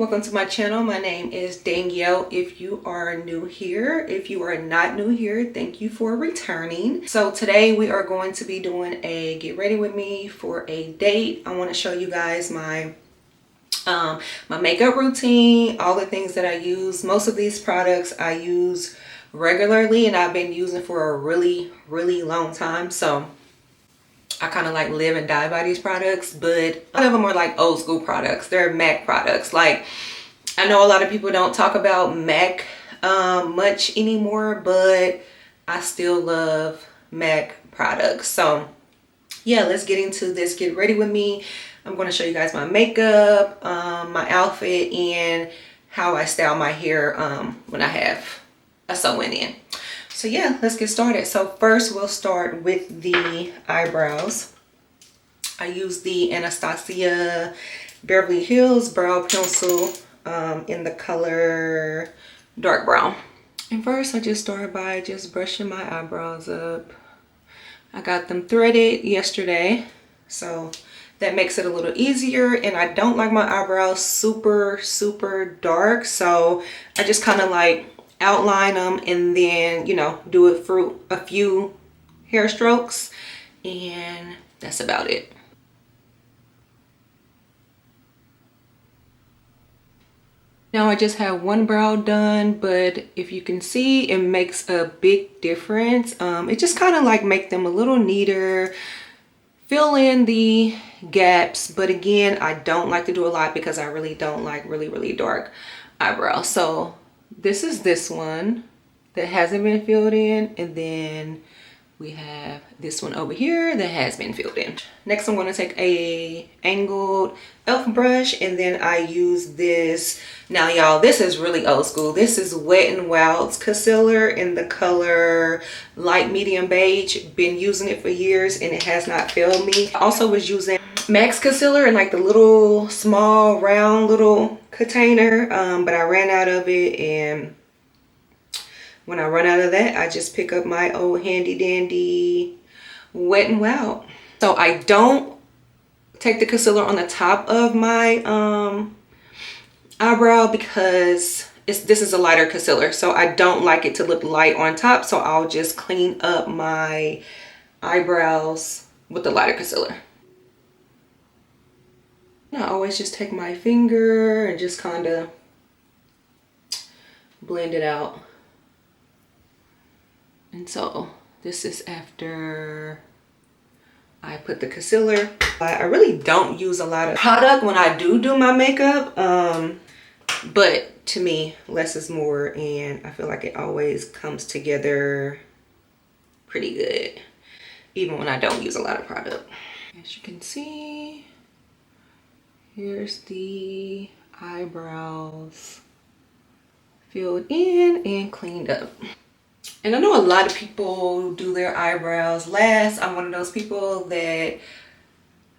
welcome to my channel. My name is Danielle. If you are new here, if you are not new here, thank you for returning. So today we are going to be doing a get ready with me for a date. I want to show you guys my makeup routine, all the things that I use. Most of these products I use regularly and I've been using for a really long time. So I kind of like live and die by these products, but a lot of them are like old school products. They're MAC products. Like, I know a lot of people don't talk about MAC much anymore, but I still love MAC products. So yeah, let's get into this. Get ready with me. I'm going to show you guys my makeup, my outfit, and how I style my hair when I have a sew-in in. So yeah, let's get started. So first we'll start with the eyebrows. I use the Anastasia Beverly Hills brow pencil in the color dark brown. And first I just start by just brushing my eyebrows up. I got them threaded yesterday, so that makes it a little easier. And I don't like my eyebrows super dark, so I just kind of like outline them and then, you know, do it for a few hair strokes, and that's about it. Now I just have one brow done, but if you can see, it makes a big difference. It just kind of like make them a little neater, fill in the gaps. But again, I don't like to do a lot because I really don't like really dark eyebrows. So this is this one that hasn't been filled in, and then we have this one over here that has been filled in. Next, I'm going to take a angled e.l.f. brush, and then I use this. Now y'all, this is really old school. This is Wet n Wild's concealer in the color light medium beige. Been using it for years and it has not failed me. I also was using MAC's concealer in like the little small round little container, but I ran out of it, and when I run out of that, I just pick up my old handy dandy Wet n Wild. So I don't take the concealer on the top of my eyebrow because this is a lighter concealer, so I don't like it to look light on top. So I'll just clean up my eyebrows with the lighter concealer. I always just take my finger and just kind of blend it out. And so this is after I put the concealer. I really don't use a lot of product when I do my makeup, but to me less is more, and I feel like it always comes together pretty good even when I don't use a lot of product. As you can see, here's the eyebrows filled in and cleaned up. And I know a lot of people do their eyebrows last. I'm one of those people that,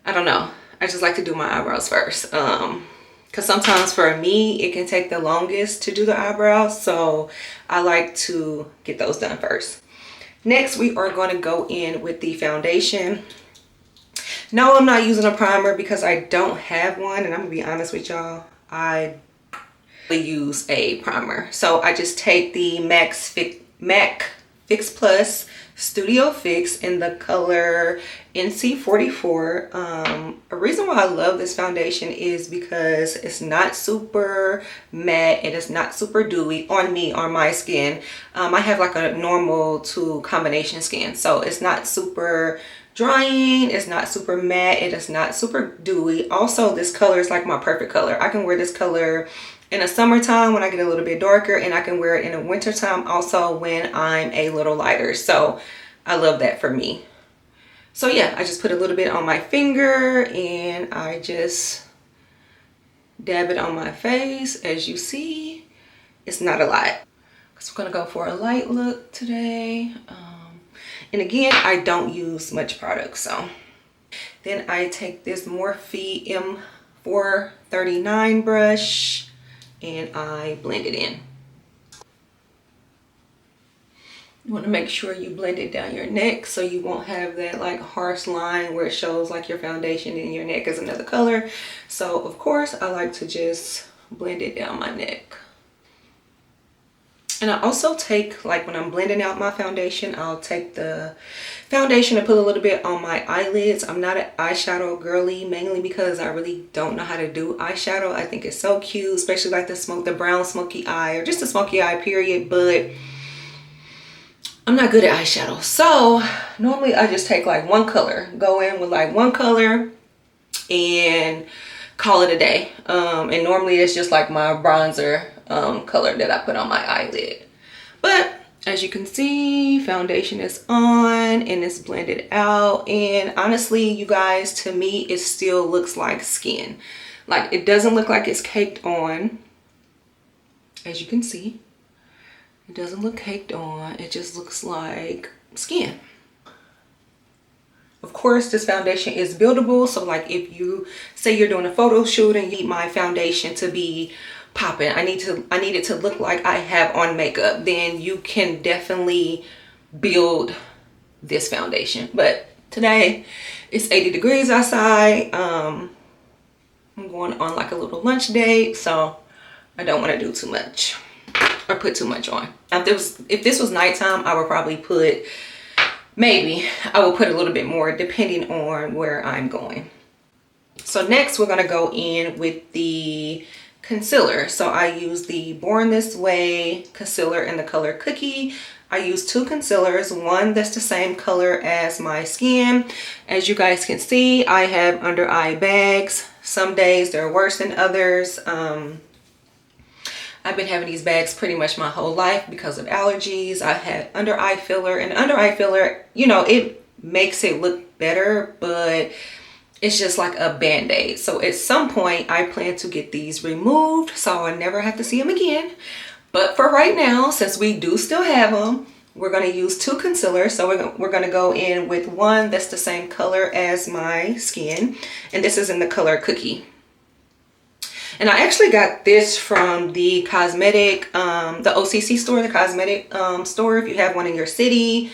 I don't know, I just like to do my eyebrows first. Because sometimes for me, it can take the longest to do the eyebrows. So I like to get those done first. Next, we are going to go in with the foundation. No, I'm not using a primer because I don't have one. And I'm going to be honest with y'all, I use a primer. So I just take the MAC Fix Plus Studio Fix in the color NC44. A reason why I love this foundation is because it's not super matte, it is not super dewy on me, on my skin. I have like a normal to combination skin, so it's not super drying, it's not super matte, it is not super dewy. Also, this color is like my perfect color. I can wear this color in the summertime when I get a little bit darker, and I can wear it in the wintertime also when I'm a little lighter. So I love that for me. So yeah, I just put a little bit on my finger and I just dab it on my face. As you see, it's not a lot. So I'm gonna go for a light look today. And again, I don't use much product. So then I take this Morphe M439 brush and I blend it in. You want to make sure you blend it down your neck so you won't have that like harsh line where it shows like your foundation and your neck is another color. So of course I like to just blend it down my neck. And I also take, like when I'm blending out my foundation, I'll take the foundation and put a little bit on my eyelids. I'm not an eyeshadow girly, mainly because I really don't know how to do eyeshadow. I think it's so cute, especially like the brown smoky eye, or just a smoky eye period, but I'm not good at eyeshadow. So normally I just take like one color, go in with like one color and call it a day. And normally it's just like my bronzer color that I put on my eyelid. But as you can see, foundation is on and it's blended out. And honestly, you guys, to me, it still looks like skin. Like, it doesn't look like it's caked on. As you can see, it doesn't look caked on. It just looks like skin. Of course, this foundation is buildable. So like if you say you're doing a photo shoot and you need my foundation to be popping, I need it to look like I have on makeup, then you can definitely build this foundation. But today it's 80 degrees outside. I'm going on like a little lunch date, so I don't want to do too much or put too much on. Now, if this was nighttime, I would probably put, maybe I will put a little bit more depending on where I'm going. So next we're gonna go in with the concealer. So I use the Born This Way concealer in the color Cookie. I use two concealers, one that's the same color as my skin. As you guys can see, I have under eye bags. Some days they're worse than others. I've been having these bags pretty much my whole life because of allergies. I had under eye filler, and under eye filler, you know, it makes it look better, but it's just like a band-aid. So at some point I plan to get these removed so I never have to see them again. But for right now, since we do still have them, we're going to use two concealers. So we're going to go in with one that's the same color as my skin, and this is in the color Cookie. And I actually got this from the cosmetic, the OCC store, the cosmetic store. If you have one in your city,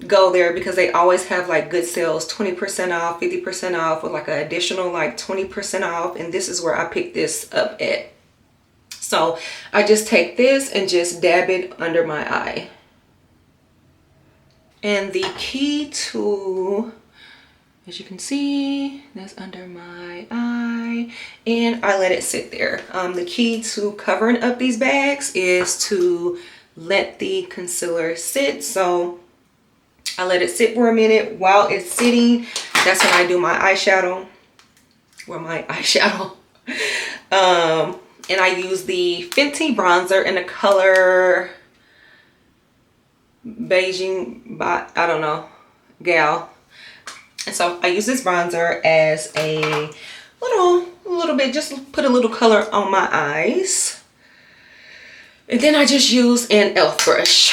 go there because they always have like good sales, 20% off, 50% off, with like an additional like 20% off. And this is where I picked this up at. So I just take this and just dab it under my eye. And the key to, as you can see, that's under my eye, and I let it sit there. The key to covering up these bags is to let the concealer sit. So I let it sit for a minute. While it's sitting, that's when I do my eyeshadow. And I use the Fenty bronzer in the color Beijing, I don't know, Gal. And so I use this bronzer as a little bit, just put a little color on my eyes. And then I just use an e.l.f. brush.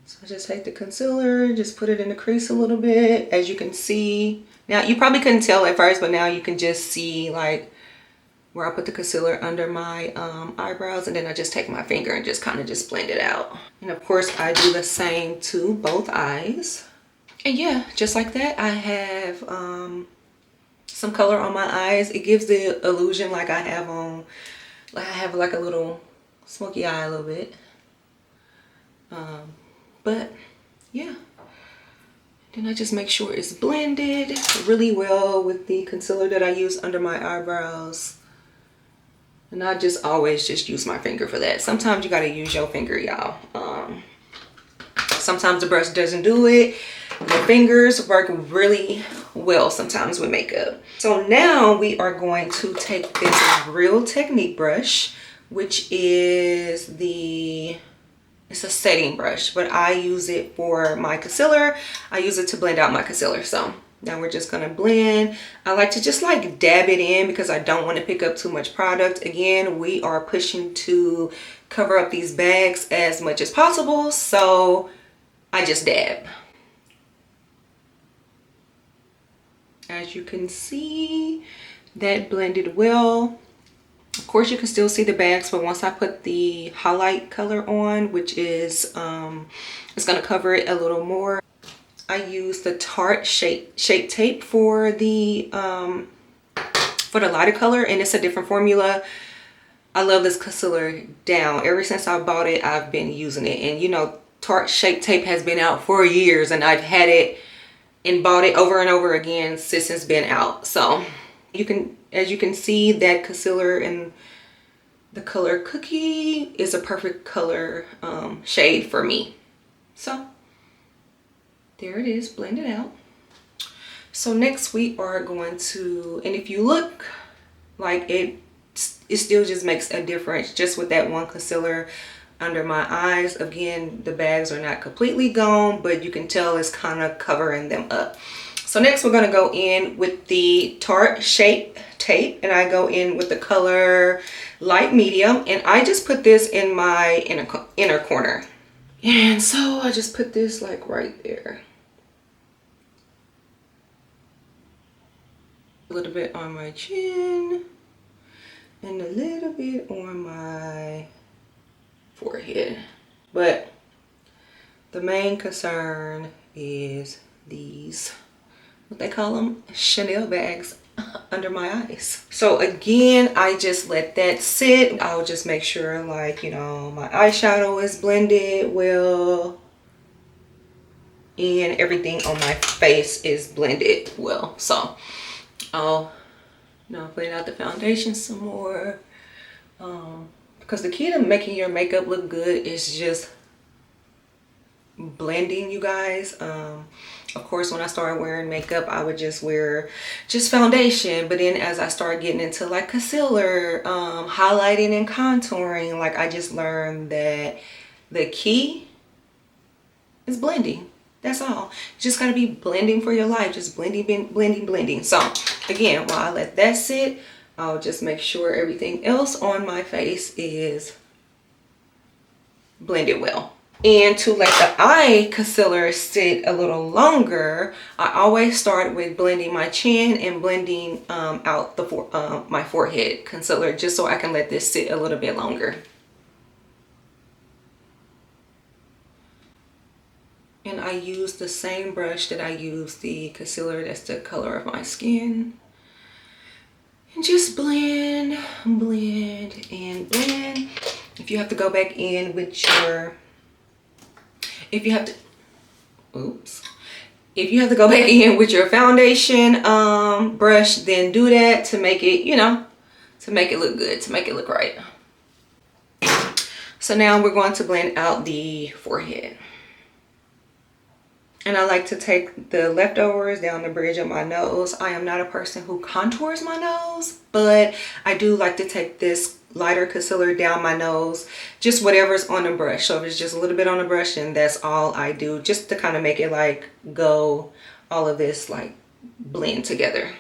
So I just take the concealer, just put it in the crease a little bit. As you can see, now you probably couldn't tell at first, but now you can just see like where I put the concealer under my eyebrows, and then I just take my finger and just kind of just blend it out. And of course I do the same to both eyes. And yeah, just like that, I have some color on my eyes. It gives the illusion like I have on, like I have like a little smoky eye a little bit. But yeah, then I just make sure it's blended really well with the concealer that I use under my eyebrows. And I just always just use my finger for that. Sometimes you gotta use your finger, y'all. Sometimes the brush doesn't do it. Your fingers work really well sometimes with makeup. So now we are going to take this Real Technique brush, which is it's a setting brush, but I use it for my concealer. I use it to blend out my concealer. So now we're just gonna blend. I like to just like dab it in because I don't want to pick up too much product. Again, we are pushing to cover up these bags as much as possible, so I just dab. As you can see, that blended well. Of course, you can still see the bags, but once I put the highlight color on, which is it's gonna cover it a little more. I use the Tarte shape tape for the for the lighter color, and it's a different formula. I love this concealer down. Ever since I bought it, I've been using it. And you know, Tarte Shape Tape has been out for years, and I've had it and bought it over and over again since it's been out. So you can, as you can see, that concealer in the color Cookie is a perfect color shade for me. So there it is, blend it out. So next we are going to, and if you look, like it still just makes a difference just with that one concealer under my eyes. Again, the bags are not completely gone, but you can tell it's kind of covering them up. So next we're going to go in with the Tarte Shape Tape, and I go in with the color Light Medium, and I just put this in my inner corner. And so I just put this like right there. A little bit on my chin and a little bit on my forehead. But the main concern is these, what they call them, Chanel bags under my eyes. So again, I just let that sit. I'll just make sure, like, you know, my eyeshadow is blended well and everything on my face is blended well. So I'll blend out the foundation some more, because the key to making your makeup look good is just blending, you guys. Of course, when I started wearing makeup, I would just wear just foundation, but then as I started getting into like concealer, highlighting and contouring, like I just learned that the key is blending. That's all. You just gotta be blending for your life. Just blending, blending, blending. So again, while I let that sit, I'll just make sure everything else on my face is blended well. And to let the eye concealer sit a little longer, I always start with blending my chin and blending out the my forehead concealer, just so I can let this sit a little bit longer. And I use the same brush that I use the concealer that's the color of my skin. And just blend, blend, and blend. If you have to go back in with your, if you have to go back in with your foundation brush, then do that to make it, you know, to make it look good, to make it look right. So now we're going to blend out the forehead. And I like to take the leftovers down the bridge of my nose. I am not a person who contours my nose, but I do like to take this lighter concealer down my nose, just whatever's on the brush. So if it's just a little bit on the brush, and that's all I do, just to kind of make it like go, all of this like blend together.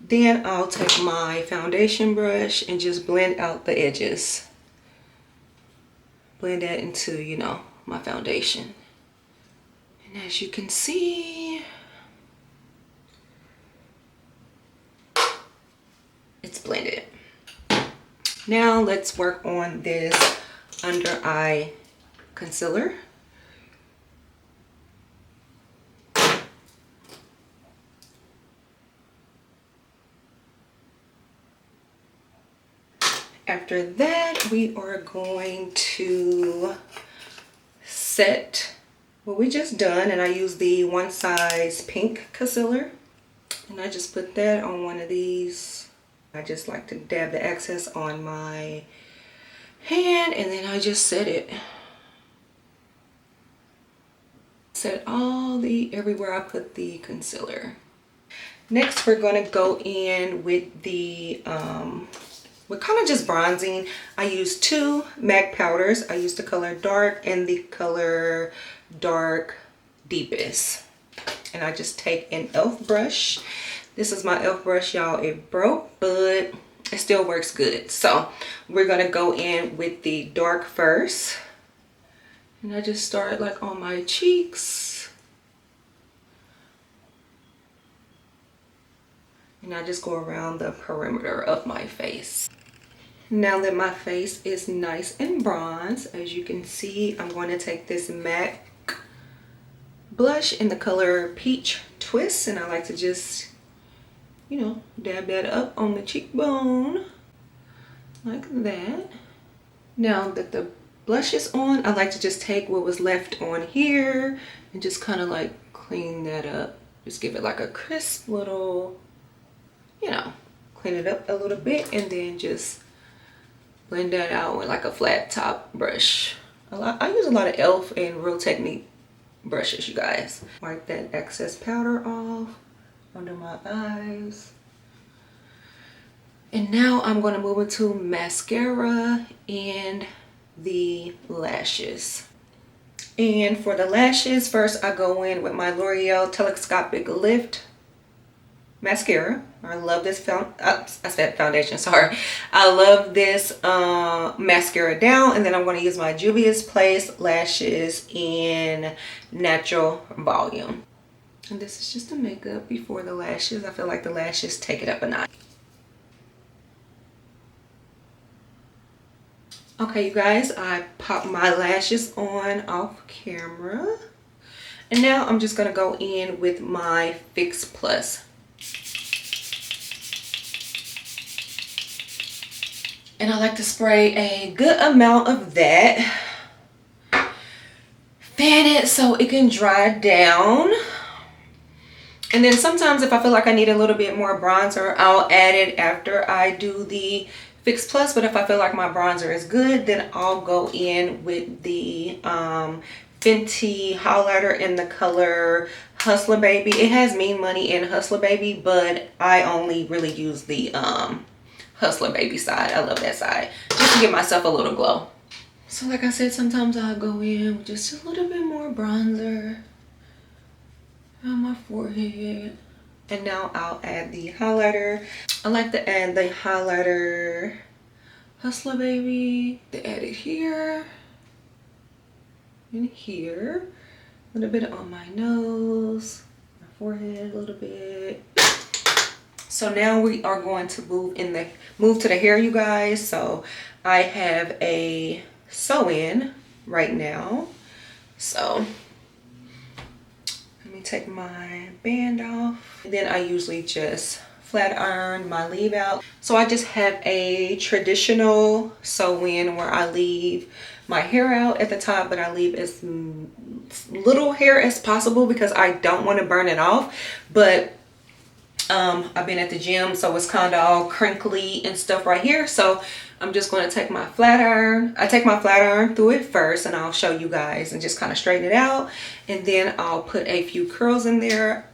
Then I'll take my foundation brush and just blend out the edges. Blend that into, you know, my foundation. And as you can see, it's blended. Now let's work on this under eye concealer. After that, we are going to set what we just done, and I use the One Size Pink concealer, and I just put that on one of these. I just like to dab the excess on my hand, and then I just set it. Set everywhere I put the concealer. Next, we're going to go in with the we're kind of just bronzing. I use two MAC powders. I use the color Dark and the color Dark Deepest. And I just take an e.l.f. brush. This is my e.l.f. brush, y'all. It broke, but it still works good. So we're going to go in with the dark first. And I just start like on my cheeks. And I just go around the perimeter of my face. Now that my face is nice and bronze, as you can see, I'm going to take this MAC blush in the color Peach Twist, and I like to just, you know, dab that up on the cheekbone like that. Now that the blush is on, I like to just take what was left on here and just kind of like clean that up. Just give it like a crisp little, you know, clean it up a little bit, and then just blend that out with like a flat top brush. I use a lot of e.l.f. and Real Technique brushes, you guys. Wipe that excess powder off under my eyes. And now I'm going to move into mascara and the lashes. And for the lashes, first I go in with my L'Oreal Telescopic Lift mascara. I love this I said foundation, sorry. I love this mascara down, and then I'm going to use my Juvia's Place lashes in Natural Volume. And this is just the makeup before the lashes. I feel like the lashes take it up a notch. Okay, you guys, I popped my lashes on off camera. And now I'm just going to go in with my Fix Plus. And I like to spray a good amount of that. Fan it so it can dry down. And then sometimes if I feel like I need a little bit more bronzer, I'll add it after I do the Fix Plus. But if I feel like my bronzer is good, then I'll go in with the Fenty highlighter in the color Hustler Baby. It has Mean Money and Hustler Baby, but I only really use the Hustler Baby side. I love that side, just to give myself a little glow. So like I said, sometimes I'll go in with just a little bit more bronzer on my forehead. And now I'll add the highlighter. I like to add the highlighter Hustler Baby. To add it here and here. A little bit on my nose, my forehead a little bit. So now we are going to move to the hair, you guys. So I have a sew-in right now. So let me take my band off. And then I usually just flat iron my leave out. So I just have a traditional sew-in where I leave my hair out at the top, but I leave as little hair as possible because I don't want to burn it off. But I've been at the gym, so it's kind of all crinkly and stuff right here. So I'm just going to take my flat iron. I take my flat iron through it first, and I'll show you guys and just kind of straighten it out. And then I'll put a few curls in there.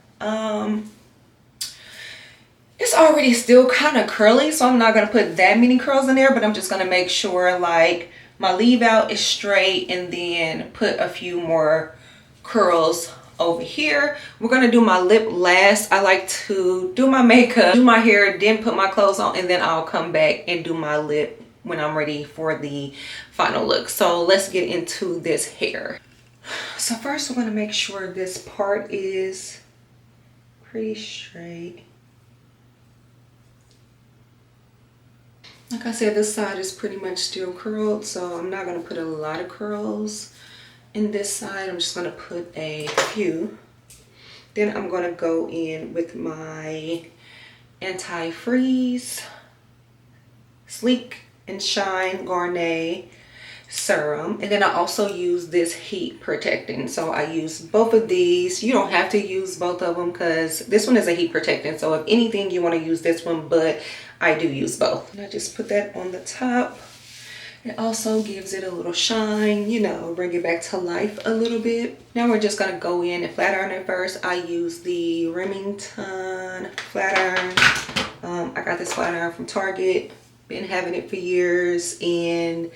It's already still kind of curly, so I'm not going to put that many curls in there, but I'm just going to make sure like my leave out is straight, and then put a few more curls over here. We're going to do my lip last. I like to do my makeup, do my hair, then put my clothes on, and then I'll come back and do my lip when I'm ready for the final look. So let's get into this hair. So first we're going to make sure this part is pretty straight. Like I said, this side is pretty much still curled, so I'm not going to put a lot of curls in this side. I'm just going to put a few. Then I'm going to go in with my Anti-Freeze Sleek and Shine Garnier serum. And then I also use this heat protecting. So I use both of these. You don't have to use both of them because this one is a heat protectant. So if anything, you want to use this one, but I do use both. And I just put that on the top. It also gives it a little shine, you know, bring it back to life a little bit. Now we're just gonna go in and flat iron it first. I use the Remington flat iron. I got this flat iron from Target. Been having it for years and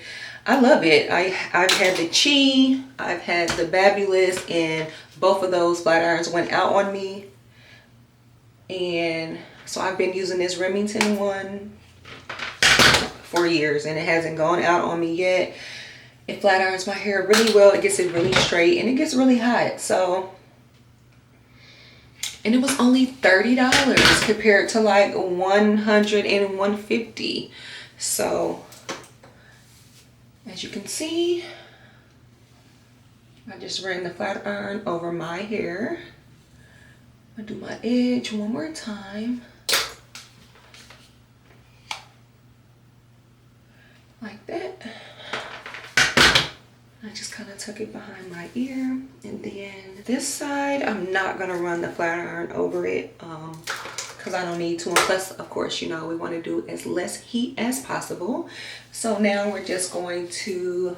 I love it. I've had the Chi, I've had the Babulous, and both of those flat irons went out on me. And so I've been using this Remington one for years and it hasn't gone out on me yet. It flat irons my hair really well. It gets it really straight and it gets really hot. So, and it was only $30 compared to like $100 and $150. So as you can see, I just ran the flat iron over my hair. I'm gonna do my edge one more time. Like that. I just kind of tuck it behind my ear. And then this side, I'm not gonna run the flat iron over it because I don't need to. And plus, of course, you know, we want to do as less heat as possible. So now we're just going to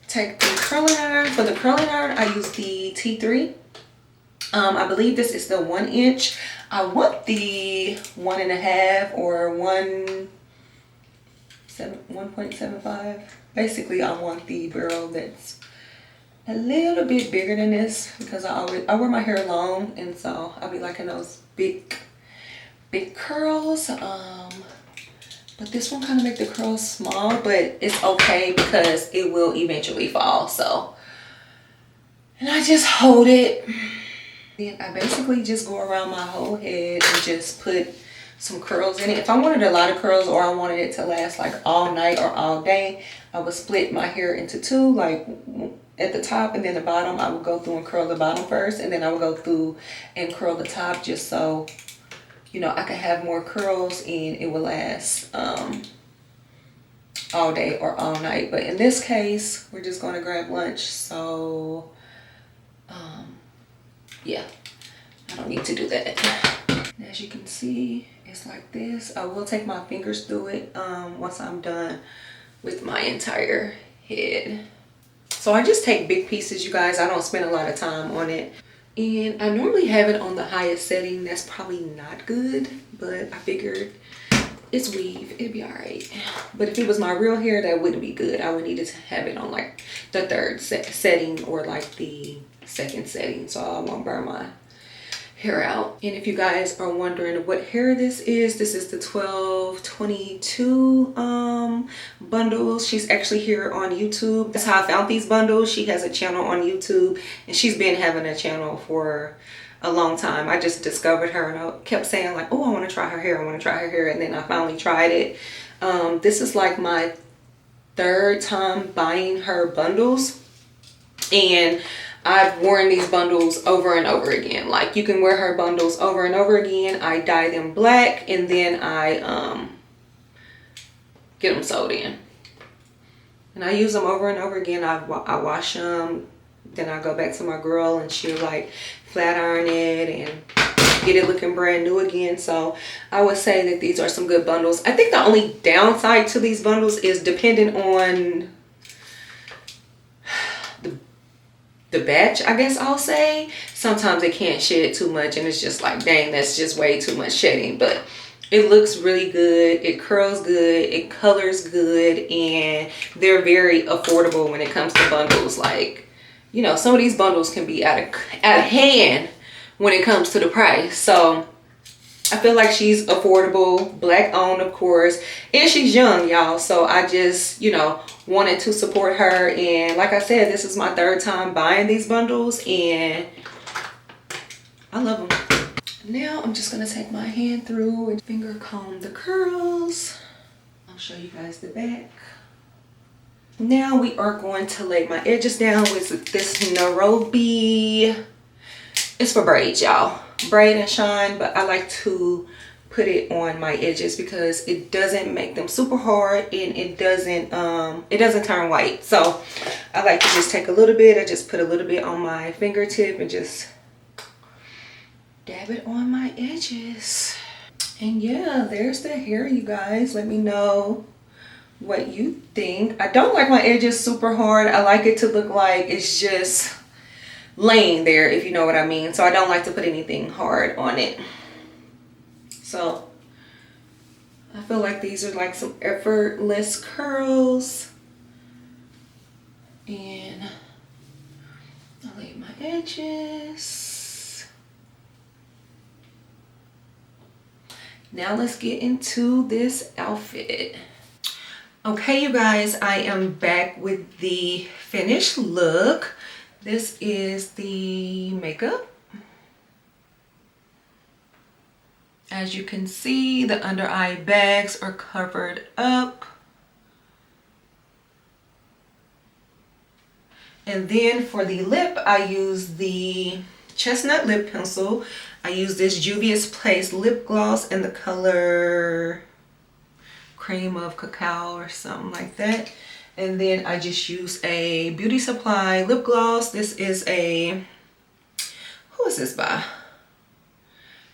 take the curling iron. For the curling iron, I use the T3. I believe this is the 1 inch. I want the 1.5 or 1.75. Basically, I want the barrel that's a little bit bigger than this because I wear my hair long, and so I'll be liking those big curls. But this one kind of make the curls small, but it's okay because it will eventually fall. So, and I just hold it. Then I basically just go around my whole head and just put some curls in it. If I wanted a lot of curls or I wanted it to last like all night or all day, I would split my hair into two, like at the top and then the bottom. I would go through and curl the bottom first, and then I would go through and curl the top, just so, you know, I could have more curls and it will last all day or all night. But in this case, we're just going to grab lunch, so yeah, I don't need to do that. As you can see, it's like this. I will take my fingers through it once I'm done with my entire head. So I just take big pieces, you guys. I don't spend a lot of time on it. And I normally have it on the highest setting. That's probably not good, but I figured it's weave, it'd be all right. But if it was my real hair, that wouldn't be good. I would need to have it on like the third setting or like the second setting, so I won't burn my hair out. And if you guys are wondering what hair this is the 1222 bundles. She's actually here on YouTube. That's how I found these bundles. She has a channel on YouTube, and she's been having a channel for a long time. I just discovered her and I kept saying like, oh, I want to try her hair, I want to try her hair, and then I finally tried it. This is like my third time buying her bundles, and I've worn these bundles over and over again. Like, you can wear her bundles over and over again. I dye them black, and then I get them sewed in, and I use them over and over again. I wash them, then I go back to my girl and she'll like flat iron it and get it looking brand new again. So I would say that these are some good bundles. I think the only downside to these bundles is depending on the batch, I guess I'll say. Sometimes it can't shed too much, and it's just like, dang, that's just way too much shedding. But it looks really good, it curls good, it colors good, and they're very affordable when it comes to bundles. Like, you know, some of these bundles can be out of hand when it comes to the price. So I feel like she's affordable, black owned, of course, and she's young, y'all. So I just, you know, wanted to support her. And like I said, this is my third time buying these bundles, and I love them. Now I'm just gonna take my hand through and finger comb the curls. I'll show you guys the back. Now we are going to lay my edges down with this Nairobi. It's for braids, y'all. Braid and shine, but I like to put it on my edges because it doesn't make them super hard, and it doesn't turn white. So I like to just take a little bit. I just put a little bit on my fingertip and just dab it on my edges. And yeah, there's the hair, you guys. Let me know what you think. I don't like my edges super hard. I like it to look like it's just laying there, if you know what I mean. So I don't like to put anything hard on it. So I feel like these are like some effortless curls. And I'll lay my edges. Now let's get into this outfit. Okay, you guys, I am back with the finished look. This is the makeup. As you can see, the under eye bags are covered up. And then for the lip, I use the Chestnut Lip Pencil. I use this Juvia's Place lip gloss in the color Cream of Cacao or something like that. And then I just use a Beauty Supply lip gloss. This is a, who is this by?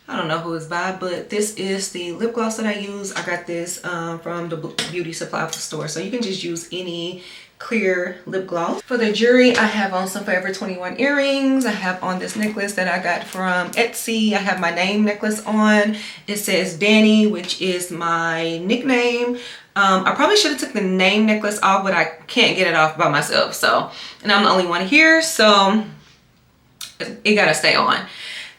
I don't know who it's by, but this is the lip gloss that I use. I got this from the Beauty Supply store. So you can just use any clear lip gloss. For the jewelry, I have on some Forever 21 earrings. I have on this necklace that I got from Etsy. I have my name necklace on. It says Danny, which is my nickname. I probably should have took the name necklace off, but I can't get it off by myself. So, and I'm the only one here, so it gotta stay on.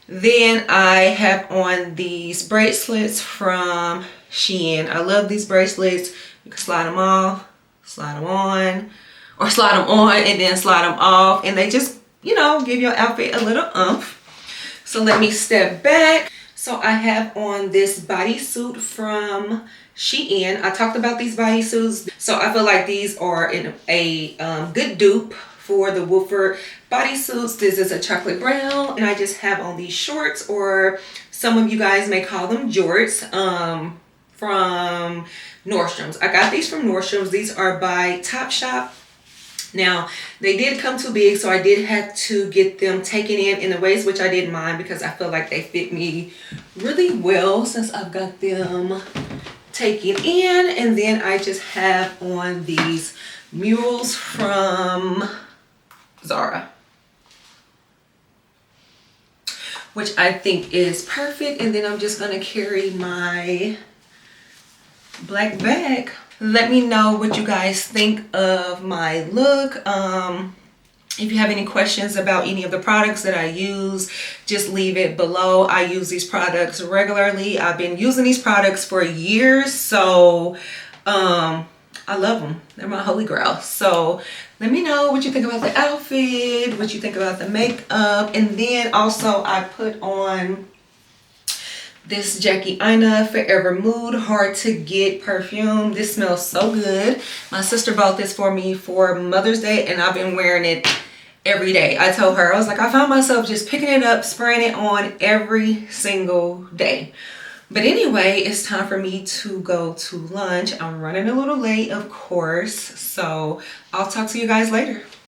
Then I have on these bracelets from Shein. I love these bracelets. You can slide them off, slide them on, or slide them on and then slide them off, and they just, you know, give your outfit a little oomph. So let me step back. So I have on this bodysuit from Shein. I talked about these bodysuits, so I feel like these are in a good dupe for the Wolford bodysuits. This is a chocolate brown, and I just have on these shorts, or some of you guys may call them jorts, from Nordstrom's. I got these from Nordstrom's. These are by Topshop. Now, they did come too big, so I did have to get them taken in the waist, which I didn't mind because I feel like they fit me really well since I've got them taken in. And then I just have on these mules from Zara, which I think is perfect. And then I'm just gonna carry my black bag. Let me know what you guys think of my look. If you have any questions about any of the products that I use, just leave it below. I use these products regularly. I've been using these products for years, so I love them. They're my holy grail. So let me know what you think about the outfit, what you think about the makeup. And then also I put on this Jackie Aina Forever Mood Hard to Get perfume. This smells so good. My sister bought this for me for Mother's Day, and I've been wearing it every day. I told her, I was like, I found myself just picking it up, spraying it on every single day. But anyway, it's time for me to go to lunch. I'm running a little late, of course, so I'll talk to you guys later.